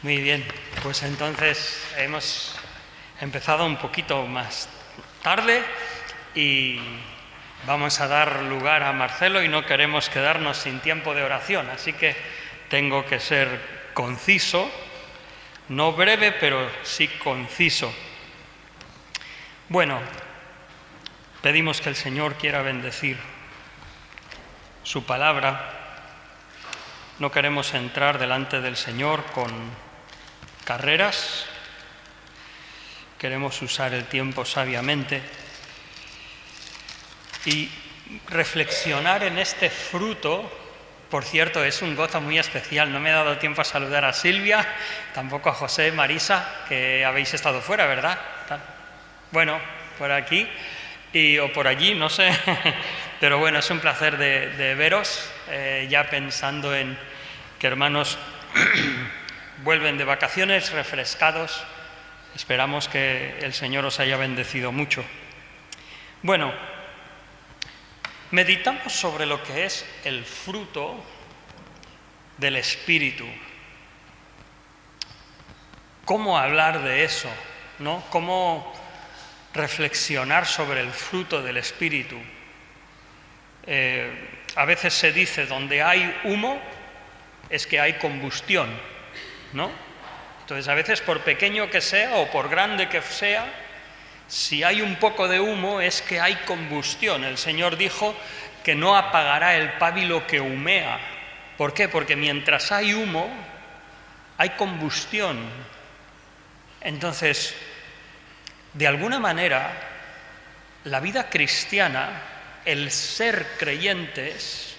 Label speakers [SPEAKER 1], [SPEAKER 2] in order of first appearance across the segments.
[SPEAKER 1] Muy bien, pues entonces hemos empezado un poquito más tarde y vamos a dar lugar a Marcelo y no queremos quedarnos sin tiempo de oración, así que tengo que ser conciso, no breve, pero sí conciso. Bueno, pedimos que el Señor quiera bendecir su palabra. No queremos entrar delante del Señor con carreras, queremos usar el tiempo sabiamente y reflexionar en este fruto. Por cierto, es un gozo muy especial. No me he dado tiempo a saludar a Silvia, tampoco a José, Marisa, que habéis estado fuera, ¿verdad? Bueno, por aquí o por allí, no sé. Pero bueno, es un placer de veros, ya pensando en que hermanos vuelven de vacaciones refrescados. Esperamos que el Señor os haya bendecido mucho. Bueno, meditamos sobre lo que es el fruto del Espíritu. ¿Cómo hablar de eso, no? ¿Cómo reflexionar sobre el fruto del Espíritu? A veces se dice, donde hay humo es que hay combustión, ¿no? Entonces, a veces, por pequeño que sea o por grande que sea, si hay un poco de humo es que hay combustión. El Señor dijo que no apagará el pábilo que humea. ¿Por qué? Porque mientras hay humo, hay combustión. Entonces, de alguna manera, la vida cristiana, el ser creyentes,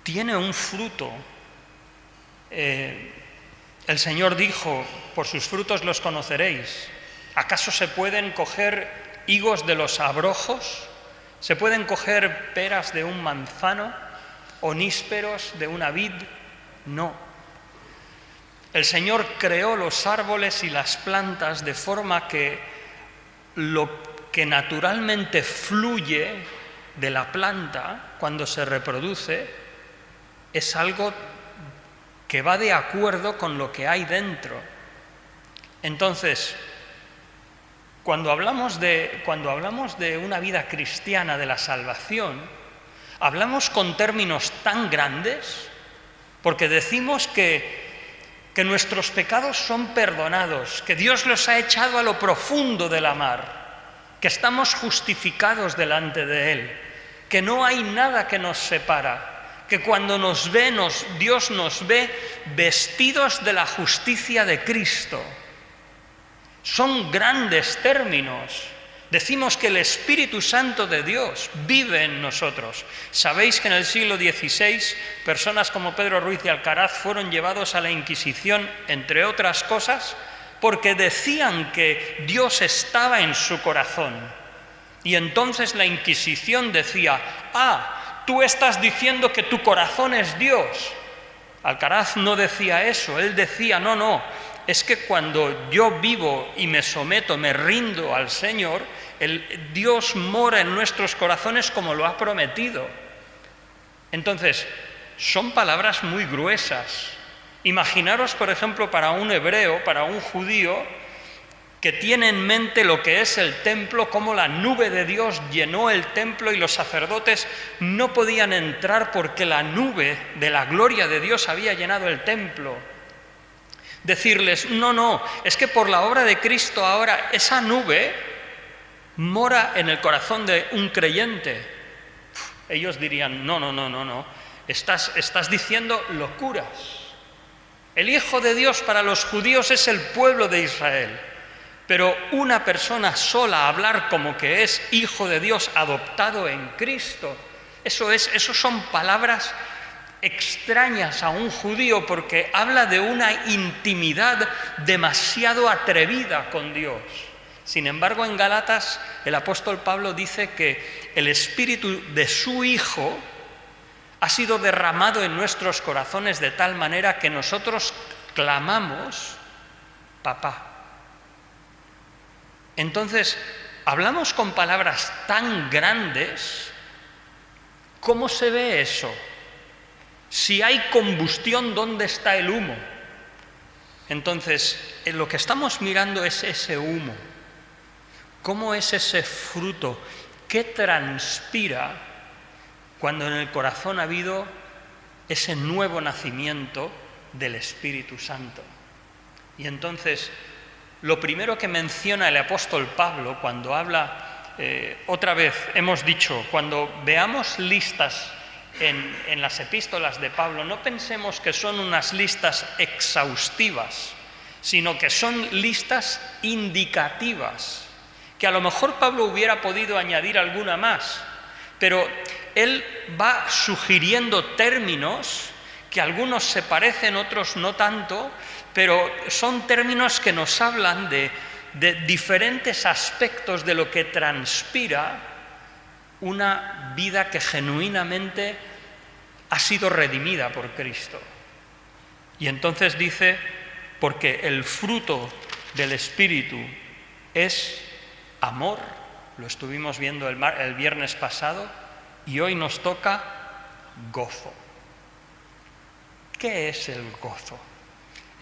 [SPEAKER 1] tiene un fruto. El Señor dijo, por sus frutos los conoceréis. ¿Acaso se pueden coger higos de los abrojos? ¿Se pueden coger peras de un manzano o nísperos de una vid? No. El Señor creó los árboles y las plantas de forma que lo que naturalmente fluye de la planta cuando se reproduce es algo que va de acuerdo con lo que hay dentro. Entonces, cuando hablamos de una vida cristiana, de la salvación, hablamos con términos tan grandes porque decimos que nuestros pecados son perdonados, que Dios los ha echado a lo profundo de la mar, que estamos justificados delante de Él, que no hay nada que nos separa, que cuando nos ve, Dios nos ve vestidos de la justicia de Cristo. Son grandes términos. Decimos que el Espíritu Santo de Dios vive en nosotros. Sabéis que en el siglo XVI personas como Pedro Ruiz de Alcaraz fueron llevados a la Inquisición, entre otras cosas, porque decían que Dios estaba en su corazón. Y entonces la Inquisición decía, tú estás diciendo que tu corazón es Dios. Alcaraz no decía eso, él decía, no, es que cuando yo vivo y me someto, me rindo al Señor, Dios mora en nuestros corazones como lo ha prometido. Entonces, son palabras muy gruesas. Imaginaros, por ejemplo, para un hebreo, para un judío, que tiene en mente lo que es el templo, cómo la nube de Dios llenó el templo y los sacerdotes no podían entrar porque la nube de la gloria de Dios había llenado el templo. Decirles, no, es que por la obra de Cristo ahora esa nube mora en el corazón de un creyente. Ellos dirían, no, estás diciendo locuras. El Hijo de Dios para los judíos es el pueblo de Israel. Pero una persona sola hablar como que es hijo de Dios adoptado en Cristo, eso son palabras extrañas a un judío porque habla de una intimidad demasiado atrevida con Dios. Sin embargo, en Gálatas el apóstol Pablo dice que el Espíritu de su Hijo ha sido derramado en nuestros corazones de tal manera que nosotros clamamos, papá. Entonces, hablamos con palabras tan grandes. ¿Cómo se ve eso? Si hay combustión, ¿dónde está el humo? Entonces, lo que estamos mirando es ese humo. ¿Cómo es ese fruto? ¿Qué transpira cuando en el corazón ha habido ese nuevo nacimiento del Espíritu Santo? Y entonces, lo primero que menciona el apóstol Pablo cuando habla, otra vez hemos dicho, cuando veamos listas en las epístolas de Pablo, no pensemos que son unas listas exhaustivas, sino que son listas indicativas, que a lo mejor Pablo hubiera podido añadir alguna más, pero él va sugiriendo términos que algunos se parecen, otros no tanto, pero son términos que nos hablan de diferentes aspectos de lo que transpira una vida que genuinamente ha sido redimida por Cristo. Y entonces dice, porque el fruto del Espíritu es amor, lo estuvimos viendo el viernes pasado, y hoy nos toca gozo. ¿Qué es el gozo?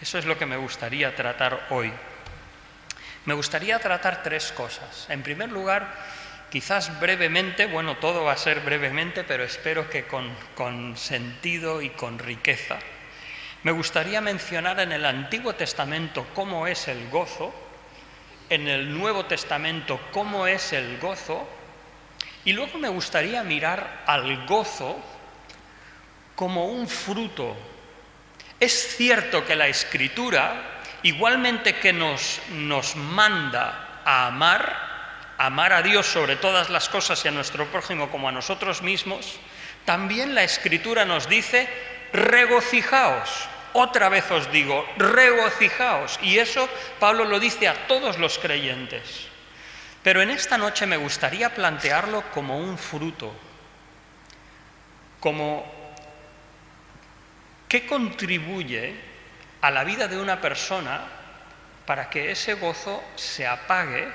[SPEAKER 1] Eso es lo que me gustaría tratar hoy. Me gustaría tratar tres cosas. En primer lugar, quizás brevemente, bueno, todo va a ser brevemente, pero espero que con sentido y con riqueza. Me gustaría mencionar en el Antiguo Testamento cómo es el gozo, en el Nuevo Testamento cómo es el gozo, y luego me gustaría mirar al gozo como un fruto. Es cierto que la Escritura, igualmente que nos manda a amar a Dios sobre todas las cosas y a nuestro prójimo como a nosotros mismos, también la Escritura nos dice, regocijaos. Otra vez os digo, regocijaos. Y eso Pablo lo dice a todos los creyentes. Pero en esta noche me gustaría plantearlo como un fruto, como ¿qué contribuye a la vida de una persona para que ese gozo se apague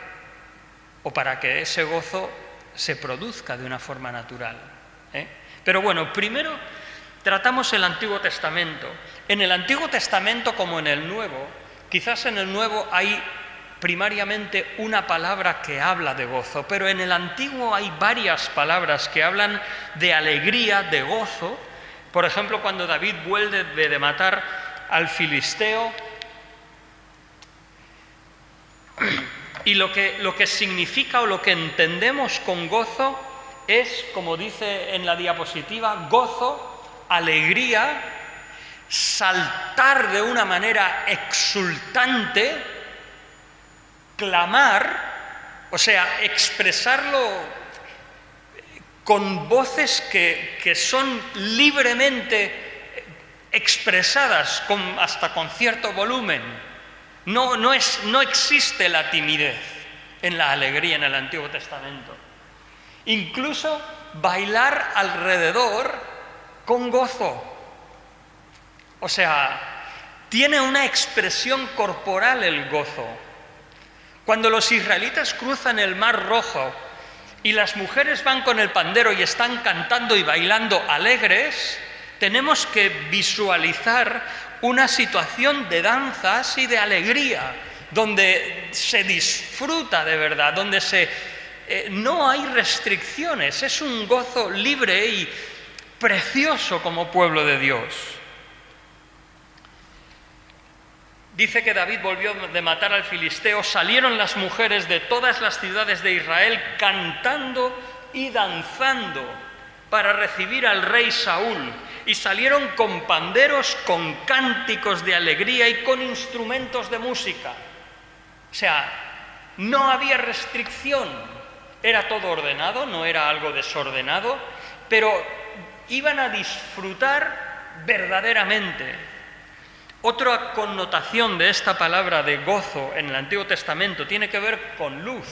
[SPEAKER 1] o para que ese gozo se produzca de una forma natural? Pero bueno, primero tratamos el Antiguo Testamento. En el Antiguo Testamento como en el Nuevo, quizás en el Nuevo hay primariamente una palabra que habla de gozo, pero en el Antiguo hay varias palabras que hablan de alegría, de gozo. Por ejemplo, cuando David vuelve de matar al filisteo, y lo que significa o lo que entendemos con gozo es, como dice en la diapositiva, gozo, alegría, saltar de una manera exultante, clamar, o sea, expresarlo con voces que son libremente expresadas hasta con cierto volumen. No existe la timidez en la alegría en el Antiguo Testamento. Incluso bailar alrededor con gozo. O sea, tiene una expresión corporal el gozo. Cuando los israelitas cruzan el Mar Rojo y las mujeres van con el pandero y están cantando y bailando alegres, tenemos que visualizar una situación de danzas y de alegría, donde se disfruta de verdad, donde no hay restricciones, es un gozo libre y precioso como pueblo de Dios. Dice que David volvió de matar al filisteo, salieron las mujeres de todas las ciudades de Israel cantando y danzando para recibir al rey Saúl, y salieron con panderos, con cánticos de alegría y con instrumentos de música. O sea, no había restricción, era todo ordenado, no era algo desordenado, pero iban a disfrutar verdaderamente. Otra connotación de esta palabra de gozo en el Antiguo Testamento tiene que ver con luz.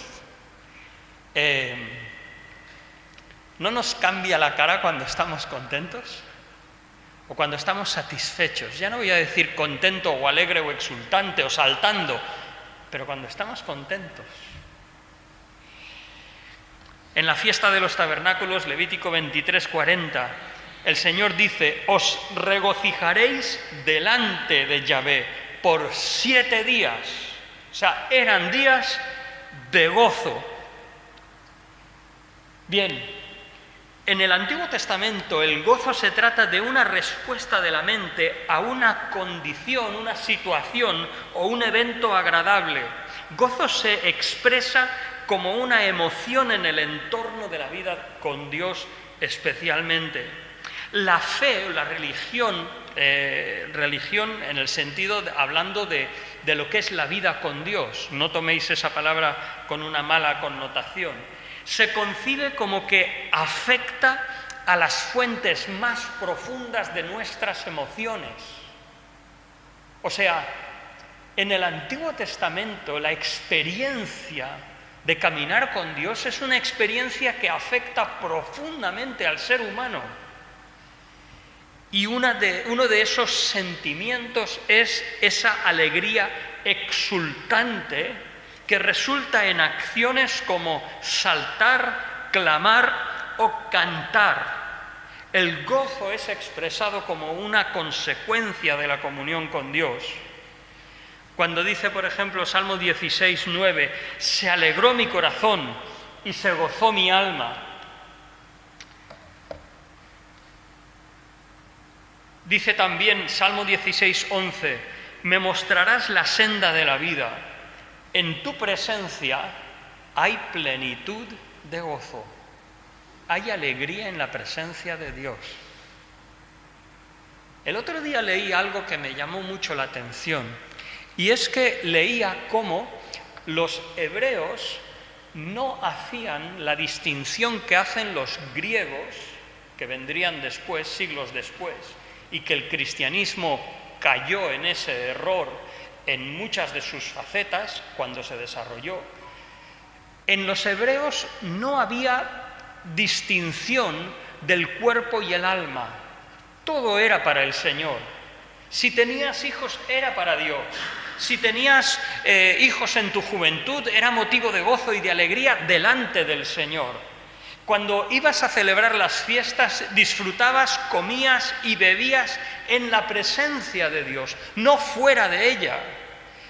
[SPEAKER 1] ¿No nos cambia la cara cuando estamos contentos? O cuando estamos satisfechos. Ya no voy a decir contento o alegre o exultante o saltando, pero cuando estamos contentos. En la fiesta de los tabernáculos, Levítico 23:40, el Señor dice, os regocijaréis delante de Yahvé, por 7 días. O sea, eran días de gozo. Bien, en el Antiguo Testamento el gozo se trata de una respuesta de la mente a una condición, una situación o un evento agradable. Gozo se expresa como una emoción en el entorno de la vida con Dios especialmente. La fe o la religión en el sentido hablando de lo que es la vida con Dios, no toméis esa palabra con una mala connotación, se concibe como que afecta a las fuentes más profundas de nuestras emociones. O sea, en el Antiguo Testamento la experiencia de caminar con Dios es una experiencia que afecta profundamente al ser humano. Y uno de esos sentimientos es esa alegría exultante que resulta en acciones como saltar, clamar o cantar. El gozo es expresado como una consecuencia de la comunión con Dios. Cuando dice, por ejemplo, Salmo 16, 9, se alegró mi corazón y se gozó mi alma. Dice también Salmo 16, 11, me mostrarás la senda de la vida. En tu presencia hay plenitud de gozo. Hay alegría en la presencia de Dios. El otro día leí algo que me llamó mucho la atención. Y es que leía cómo los hebreos no hacían la distinción que hacen los griegos, que vendrían después, siglos después, y que el cristianismo cayó en ese error en muchas de sus facetas cuando se desarrolló. En los hebreos no había distinción del cuerpo y el alma. Todo era para el Señor. Si tenías hijos, era para Dios. Si tenías hijos en tu juventud, era motivo de gozo y de alegría delante del Señor. Cuando ibas a celebrar las fiestas, disfrutabas, comías y bebías en la presencia de Dios, no fuera de ella.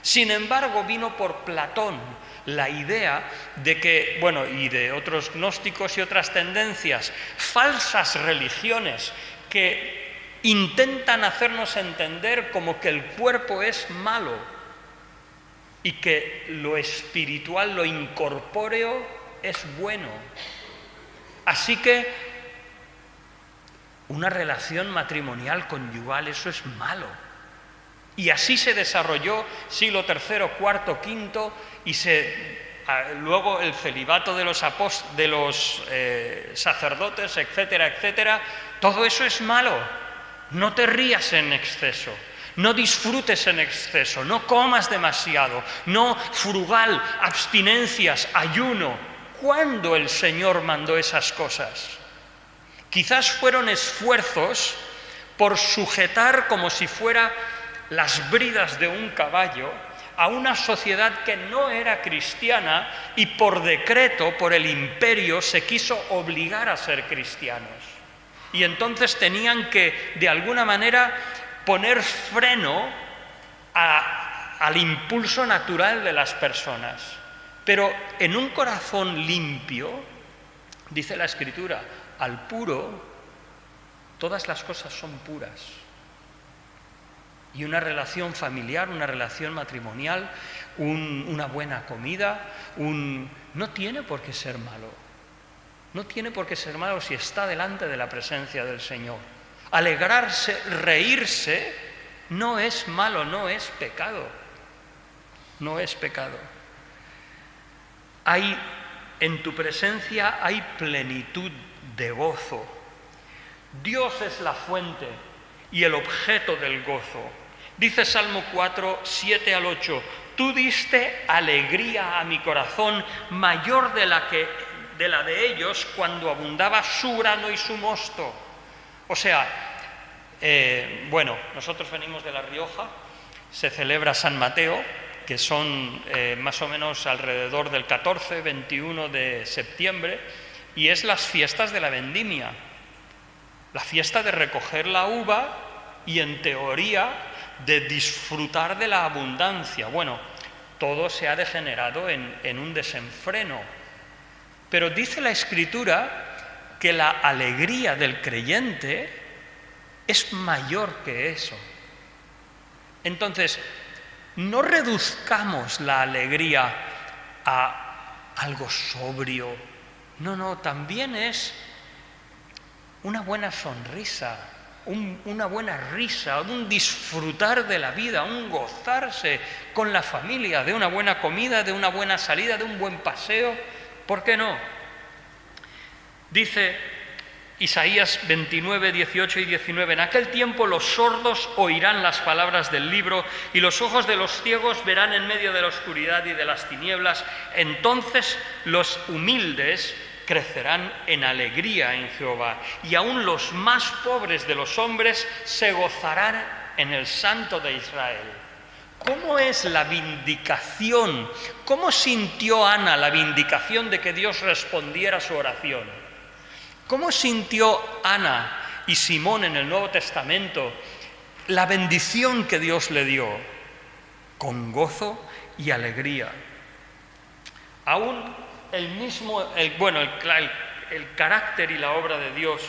[SPEAKER 1] Sin embargo, vino por Platón la idea de que, bueno, y de otros gnósticos y otras tendencias, falsas religiones que intentan hacernos entender como que el cuerpo es malo y que lo espiritual, lo incorpóreo, es bueno. Así que una relación matrimonial conyugal, eso es malo. Y así se desarrolló siglo III, IV, V y luego el celibato de los sacerdotes, etcétera, etcétera. Todo eso es malo. No te rías en exceso, no disfrutes en exceso, no comas demasiado, no frugal, abstinencias, ayuno. ¿Cuándo el Señor mandó esas cosas? Quizás fueron esfuerzos por sujetar como si fuera las bridas de un caballo a una sociedad que no era cristiana y por decreto, por el imperio, se quiso obligar a ser cristianos. Y entonces tenían que, de alguna manera, poner freno al impulso natural de las personas. Pero en un corazón limpio, dice la Escritura, al puro, todas las cosas son puras. Y una relación familiar, una relación matrimonial, una buena comida, no tiene por qué ser malo. No tiene por qué ser malo si está delante de la presencia del Señor. Alegrarse, reírse, no es malo, no es pecado. No es pecado. En tu presencia hay plenitud de gozo. Dios es la fuente y el objeto del gozo. Dice Salmo 4, 7 al 8, tú diste alegría a mi corazón mayor de la de ellos cuando abundaba su grano y su mosto. O sea, nosotros venimos de La Rioja, se celebra San Mateo, que son más o menos alrededor del 14, 21 de septiembre, y es las fiestas de la vendimia, la fiesta de recoger la uva y en teoría de disfrutar de la abundancia. Bueno, todo se ha degenerado en un desenfreno. Pero dice la Escritura que la alegría del creyente es mayor que eso. Entonces, no reduzcamos la alegría a algo sobrio. No, también es una buena sonrisa, una buena risa, un disfrutar de la vida, un gozarse con la familia, de una buena comida, de una buena salida, de un buen paseo. ¿Por qué no? Dice Isaías 29, 18 y 19, en aquel tiempo los sordos oirán las palabras del libro y los ojos de los ciegos verán en medio de la oscuridad y de las tinieblas. Entonces los humildes crecerán en alegría en Jehová, y aún los más pobres de los hombres se gozarán en el Santo de Israel. ¿Cómo es la vindicación? ¿Cómo sintió Ana la vindicación de que Dios respondiera a su oración? ¿Cómo sintió Ana y Simón en el Nuevo Testamento la bendición que Dios le dio? Con gozo y alegría. Aún el carácter y la obra de Dios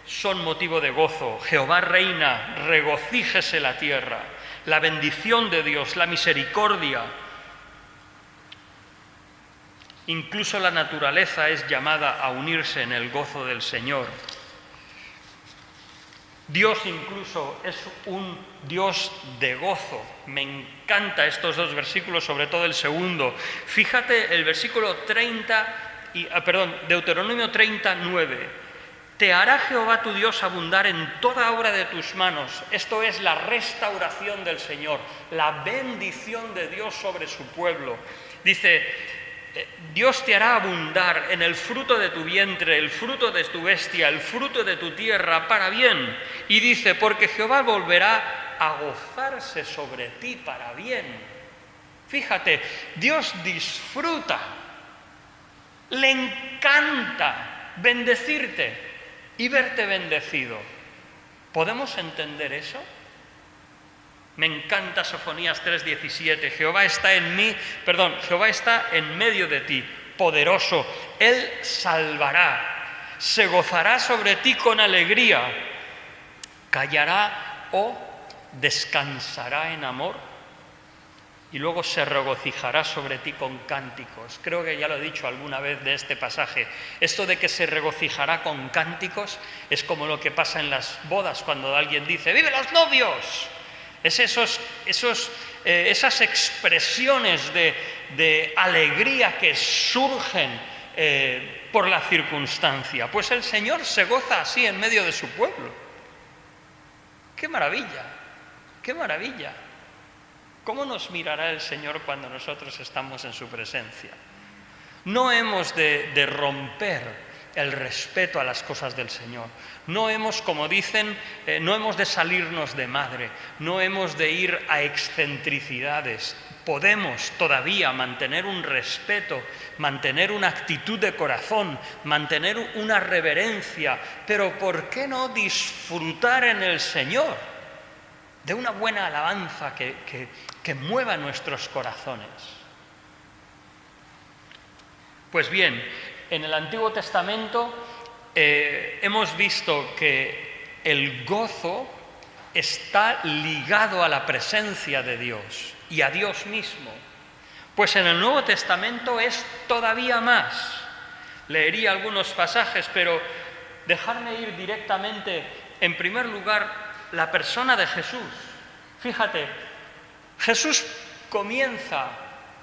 [SPEAKER 1] son motivo de gozo. Jehová reina, regocíjese la tierra. La bendición de Dios, la misericordia. Incluso la naturaleza es llamada a unirse en el gozo del Señor. Dios incluso es un Dios de gozo. Me encantan estos dos versículos, sobre todo el segundo. Fíjate el versículo Deuteronomio 39. Te hará Jehová tu Dios abundar en toda obra de tus manos. Esto es la restauración del Señor, la bendición de Dios sobre su pueblo. Dice, Dios te hará abundar en el fruto de tu vientre, el fruto de tu bestia, el fruto de tu tierra, para bien. Y dice, porque Jehová volverá a gozarse sobre ti para bien. Fíjate, Dios disfruta, le encanta bendecirte y verte bendecido. ¿Podemos entender eso? Me encanta Sofonías 3:17. Jehová está en medio de ti, poderoso. Él salvará, se gozará sobre ti con alegría, callará o descansará en amor y luego se regocijará sobre ti con cánticos. Creo que ya lo he dicho alguna vez de este pasaje. Esto de que se regocijará con cánticos es como lo que pasa en las bodas cuando alguien dice ¡vive los novios! Es esas expresiones de alegría que surgen por la circunstancia. Pues el Señor se goza así en medio de su pueblo. ¡Qué maravilla! ¡Qué maravilla! ¿Cómo nos mirará el Señor cuando nosotros estamos en su presencia? No hemos de romper el respeto a las cosas del Señor. No hemos, como dicen, no hemos de salirnos de madre, no hemos de ir a excentricidades. Podemos todavía mantener un respeto, mantener una actitud de corazón, mantener una reverencia, pero ¿por qué no disfrutar en el Señor de una buena alabanza que mueva nuestros corazones? Pues bien, en el Antiguo Testamento hemos visto que el gozo está ligado a la presencia de Dios y a Dios mismo. Pues en el Nuevo Testamento es todavía más. Leería algunos pasajes, pero dejarme ir directamente, en primer lugar, la persona de Jesús. Fíjate, Jesús comienza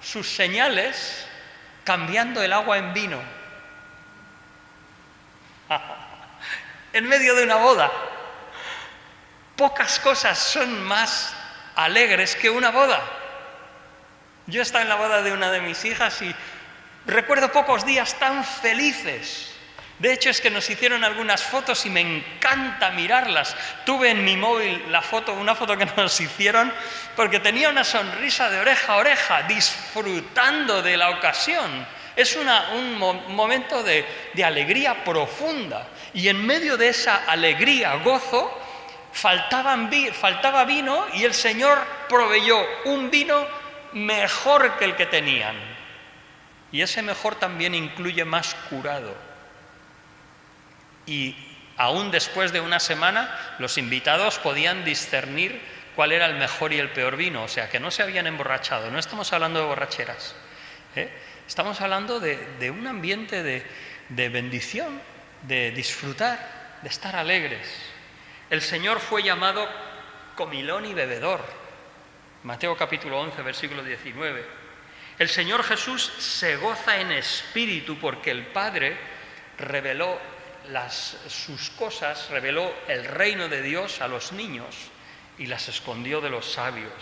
[SPEAKER 1] sus señales cambiando el agua en vino. En medio de una boda. Pocas cosas son más alegres que una boda. Yo he estado en la boda de una de mis hijas y recuerdo pocos días tan felices. De hecho, es que nos hicieron algunas fotos y me encanta mirarlas. Tuve en mi móvil una foto que nos hicieron, porque tenía una sonrisa de oreja a oreja, disfrutando de la ocasión. Es un momento de alegría profunda. Y en medio de esa alegría, gozo, faltaba vino y el Señor proveyó un vino mejor que el que tenían. Y ese mejor también incluye más curado. Y aún después de una semana, los invitados podían discernir cuál era el mejor y el peor vino. O sea, que no se habían emborrachado. No estamos hablando de borracheras. Estamos hablando de un ambiente de bendición, de disfrutar, de estar alegres. El Señor fue llamado comilón y bebedor. Mateo capítulo 11, versículo 19. El Señor Jesús se goza en espíritu porque el Padre reveló sus cosas, reveló el reino de Dios a los niños y las escondió de los sabios.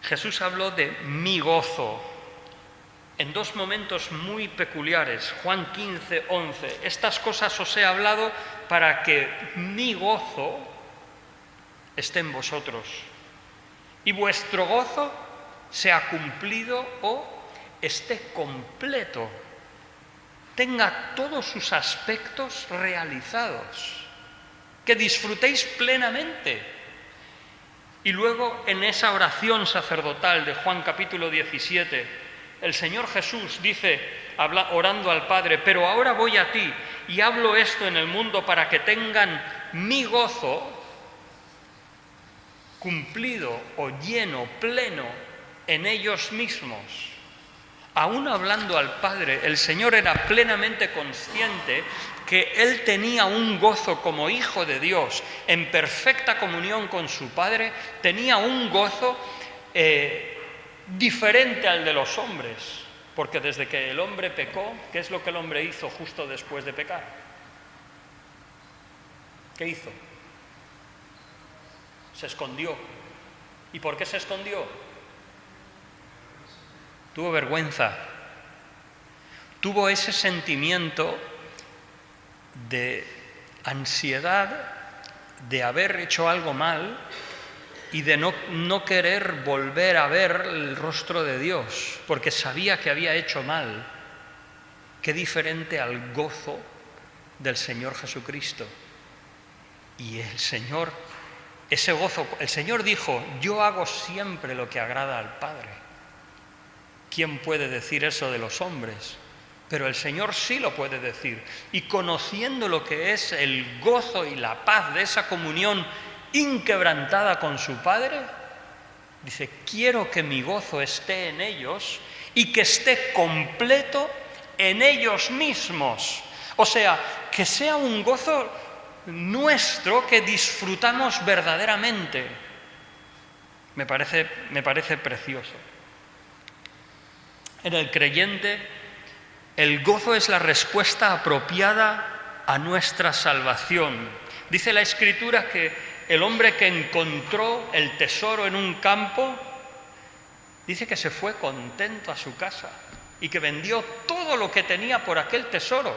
[SPEAKER 1] Jesús habló de mi gozo en dos momentos muy peculiares. Juan 15, 11. Estas cosas os he hablado para que mi gozo esté en vosotros y vuestro gozo sea cumplido o esté completo, tenga todos sus aspectos realizados, que disfrutéis plenamente. Y luego en esa oración sacerdotal de Juan capítulo 17, el Señor Jesús dice, orando al Padre, pero ahora voy a ti y hablo esto en el mundo para que tengan mi gozo cumplido o lleno, pleno en ellos mismos. Aún hablando al Padre, el Señor era plenamente consciente que Él tenía un gozo como Hijo de Dios, en perfecta comunión con su Padre, tenía un gozo diferente al de los hombres, porque desde que el hombre pecó, ¿qué es lo que el hombre hizo justo después de pecar? ¿Qué hizo? Se escondió. ¿Y por qué se escondió? Tuvo vergüenza. Tuvo ese sentimiento de ansiedad de haber hecho algo mal y de no querer volver a ver el rostro de Dios, porque sabía que había hecho mal. Qué diferente al gozo del Señor Jesucristo. Y el Señor, ese gozo, el Señor dijo, yo hago siempre lo que agrada al Padre. ¿Quién puede decir eso de los hombres? Pero el Señor sí lo puede decir. Y conociendo lo que es el gozo y la paz de esa comunión inquebrantada con su Padre, dice, quiero que mi gozo esté en ellos y que esté completo en ellos mismos. O sea, que sea un gozo nuestro que disfrutamos verdaderamente. Me parece precioso. En el creyente, el gozo es la respuesta apropiada a nuestra salvación. Dice la Escritura que el hombre que encontró el tesoro en un campo, dice que se fue contento a su casa y que vendió todo lo que tenía por aquel tesoro.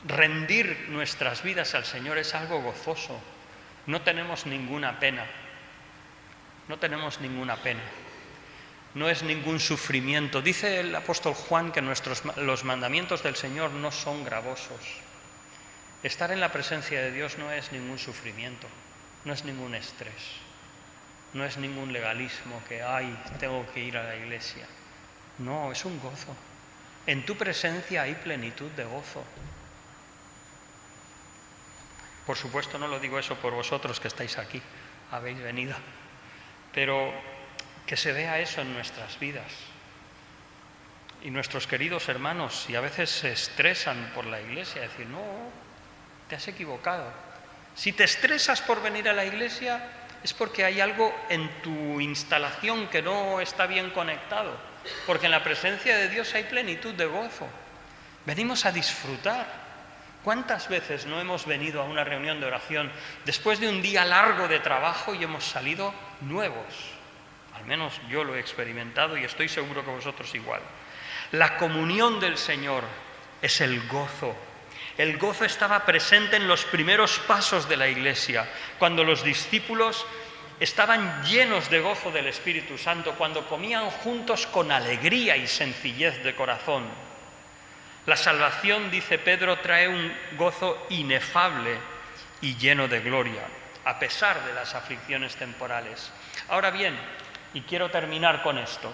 [SPEAKER 1] Rendir nuestras vidas al Señor es algo gozoso. No tenemos ninguna pena. No tenemos ninguna pena. No es ningún sufrimiento. Dice el apóstol Juan que los mandamientos del Señor no son gravosos. Estar en la presencia de Dios no es ningún sufrimiento, no es ningún estrés, no es ningún legalismo que, tengo que ir a la iglesia. No, es un gozo. En tu presencia hay plenitud de gozo. Por supuesto no lo digo eso por vosotros que estáis aquí, habéis venido, pero que se vea eso en nuestras vidas. Y nuestros queridos hermanos, si a veces se estresan por la iglesia, decir, no, te has equivocado. Si te estresas por venir a la iglesia, es porque hay algo en tu instalación que no está bien conectado, porque en la presencia de Dios hay plenitud de gozo. Venimos a disfrutar. ¿Cuántas veces no hemos venido a una reunión de oración después de un día largo de trabajo y hemos salido nuevos? Al menos yo lo he experimentado y estoy seguro que vosotros igual. La comunión del Señor es el gozo. El gozo estaba presente en los primeros pasos de la Iglesia, cuando los discípulos estaban llenos de gozo del Espíritu Santo, cuando comían juntos con alegría y sencillez de corazón. La salvación, dice Pedro, trae un gozo inefable y lleno de gloria, a pesar de las aflicciones temporales. Ahora bien, y quiero terminar con esto,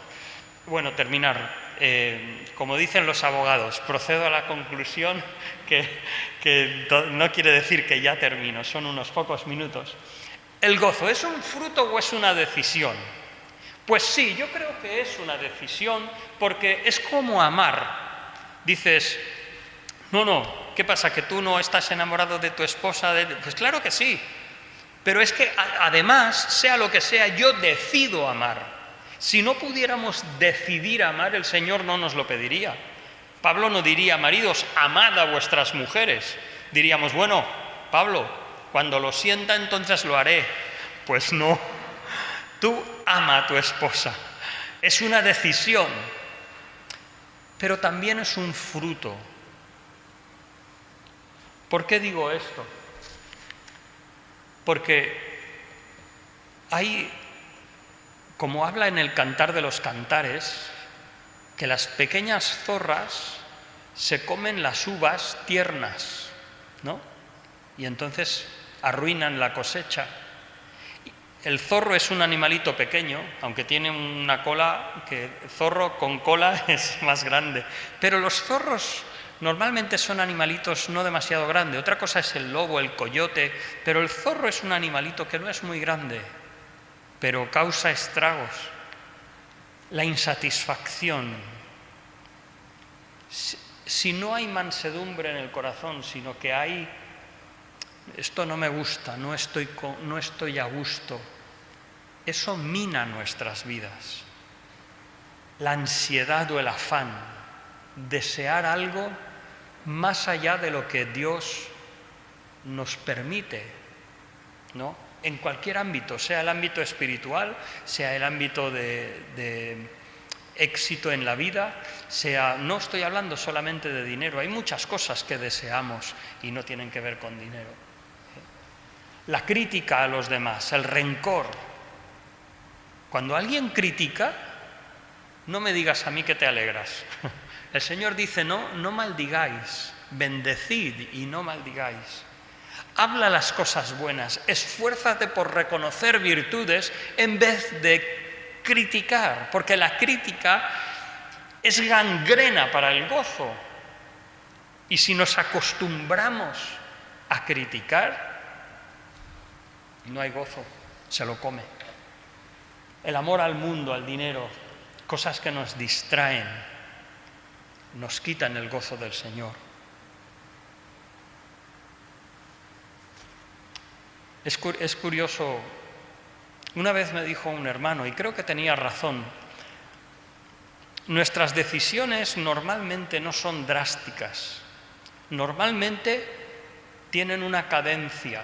[SPEAKER 1] como dicen los abogados, procedo a la conclusión que no quiere decir que ya termino, son unos pocos minutos. ¿El gozo es un fruto o es una decisión? Pues sí, yo creo que es una decisión, porque es como amar. Dices, no, ¿qué pasa? ¿Que tú no estás enamorado de tu esposa? Pues claro que sí, pero es que además, sea lo que sea, yo decido amar. Si no pudiéramos decidir amar, el Señor no nos lo pediría. Pablo no diría, maridos, amad a vuestras mujeres. Diríamos, bueno, Pablo, cuando lo sienta entonces lo haré. Pues no, tú ama a tu esposa. Es una decisión, pero también es un fruto. ¿Por qué digo esto? Porque hay, como habla en el Cantar de los Cantares, que las pequeñas zorras se comen las uvas tiernas, ¿no? Y entonces arruinan la cosecha. El zorro es un animalito pequeño, aunque tiene una cola, que zorro con cola es más grande. Pero los zorros normalmente son animalitos no demasiado grandes. Otra cosa es el lobo, el coyote, pero el zorro es un animalito que no es muy grande, pero causa estragos. La insatisfacción. Si no hay mansedumbre en el corazón, sino que hay, esto no me gusta, no estoy a gusto, eso mina nuestras vidas. La ansiedad o el afán, desear algo más allá de lo que Dios nos permite, ¿no? En cualquier ámbito, sea el ámbito espiritual, sea el ámbito de éxito en la vida, no estoy hablando solamente de dinero, hay muchas cosas que deseamos y no tienen que ver con dinero. La crítica a los demás, el rencor. Cuando alguien critica, no me digas a mí que te alegras. El Señor dice, no maldigáis, bendecid y no maldigáis. Habla las cosas buenas, esfuérzate por reconocer virtudes en vez de criticar, porque la crítica es gangrena para el gozo. Y si nos acostumbramos a criticar, no hay gozo, se lo come. El amor al mundo, al dinero, cosas que nos distraen, nos quitan el gozo del Señor. Es curioso, una vez me dijo un hermano, y creo que tenía razón, nuestras decisiones normalmente no son drásticas, normalmente tienen una cadencia,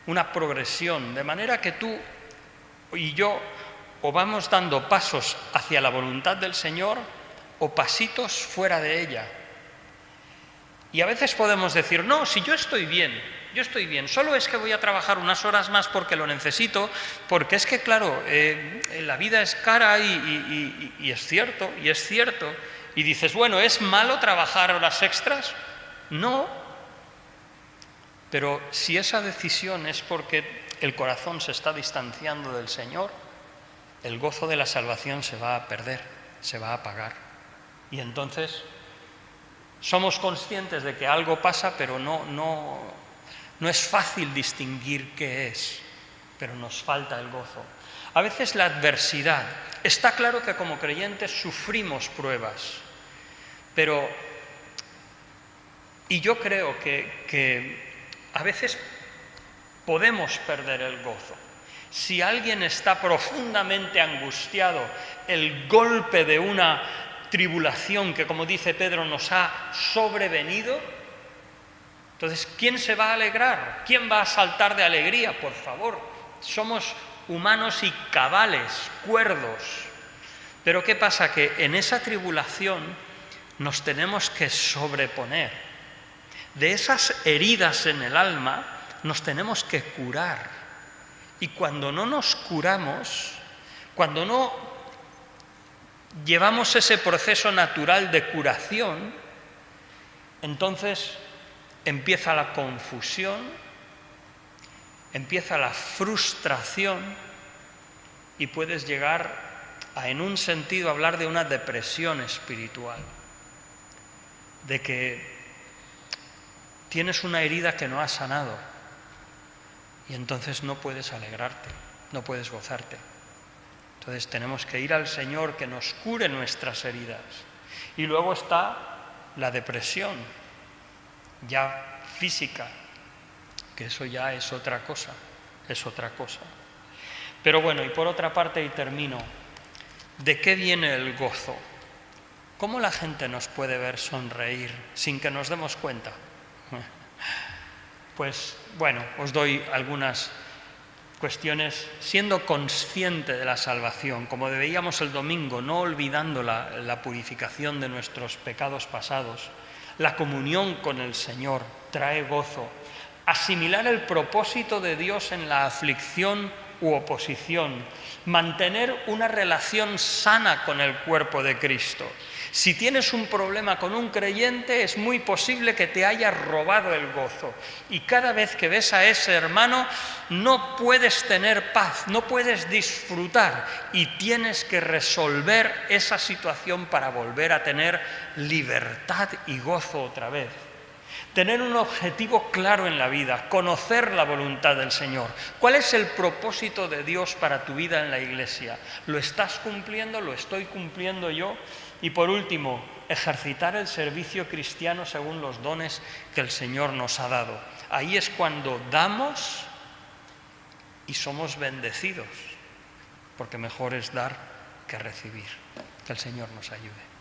[SPEAKER 1] una progresión, de manera que tú y yo o vamos dando pasos hacia la voluntad del Señor o pasitos fuera de ella. Y a veces podemos decir, no, si yo estoy bien, solo es que voy a trabajar unas horas más porque lo necesito, porque es que, claro, la vida es cara y es cierto, y dices, bueno, ¿es malo trabajar horas extras? No, pero si esa decisión es porque el corazón se está distanciando del Señor, el gozo de la salvación se va a perder, se va a apagar. Y entonces somos conscientes de que algo pasa, pero no es fácil distinguir qué es, pero nos falta el gozo. A veces la adversidad. Está claro que como creyentes sufrimos pruebas, y yo creo que a veces podemos perder el gozo. Si alguien está profundamente angustiado, el golpe de una tribulación que, como dice Pedro, nos ha sobrevenido, entonces, ¿quién se va a alegrar? ¿Quién va a saltar de alegría? Por favor, somos humanos y cabales, cuerdos. Pero ¿qué pasa? Que en esa tribulación nos tenemos que sobreponer. De esas heridas en el alma nos tenemos que curar. Y cuando no nos curamos, cuando no llevamos ese proceso natural de curación, entonces empieza la confusión, empieza la frustración y puedes llegar a, en un sentido, hablar de una depresión espiritual, de que tienes una herida que no has sanado y entonces no puedes alegrarte, no puedes gozarte. Entonces tenemos que ir al Señor que nos cure nuestras heridas. Y luego está la depresión, ya física, que eso ya es otra cosa, Pero bueno, y por otra parte, y termino, ¿de qué viene el gozo? ¿Cómo la gente nos puede ver sonreír sin que nos demos cuenta? Pues bueno, os doy algunas cuestiones, siendo consciente de la salvación, como veíamos el domingo, no olvidando la purificación de nuestros pecados pasados. La comunión con el Señor trae gozo. Asimilar el propósito de Dios en la aflicción u oposición. Mantener una relación sana con el cuerpo de Cristo. Si tienes un problema con un creyente, es muy posible que te haya robado el gozo. Y cada vez que ves a ese hermano, no puedes tener paz, no puedes disfrutar. Y tienes que resolver esa situación para volver a tener libertad y gozo otra vez. Tener un objetivo claro en la vida, conocer la voluntad del Señor. ¿Cuál es el propósito de Dios para tu vida en la Iglesia? ¿Lo estás cumpliendo? ¿Lo estoy cumpliendo yo? Y por último, ejercitar el servicio cristiano según los dones que el Señor nos ha dado. Ahí es cuando damos y somos bendecidos, porque mejor es dar que recibir. Que el Señor nos ayude.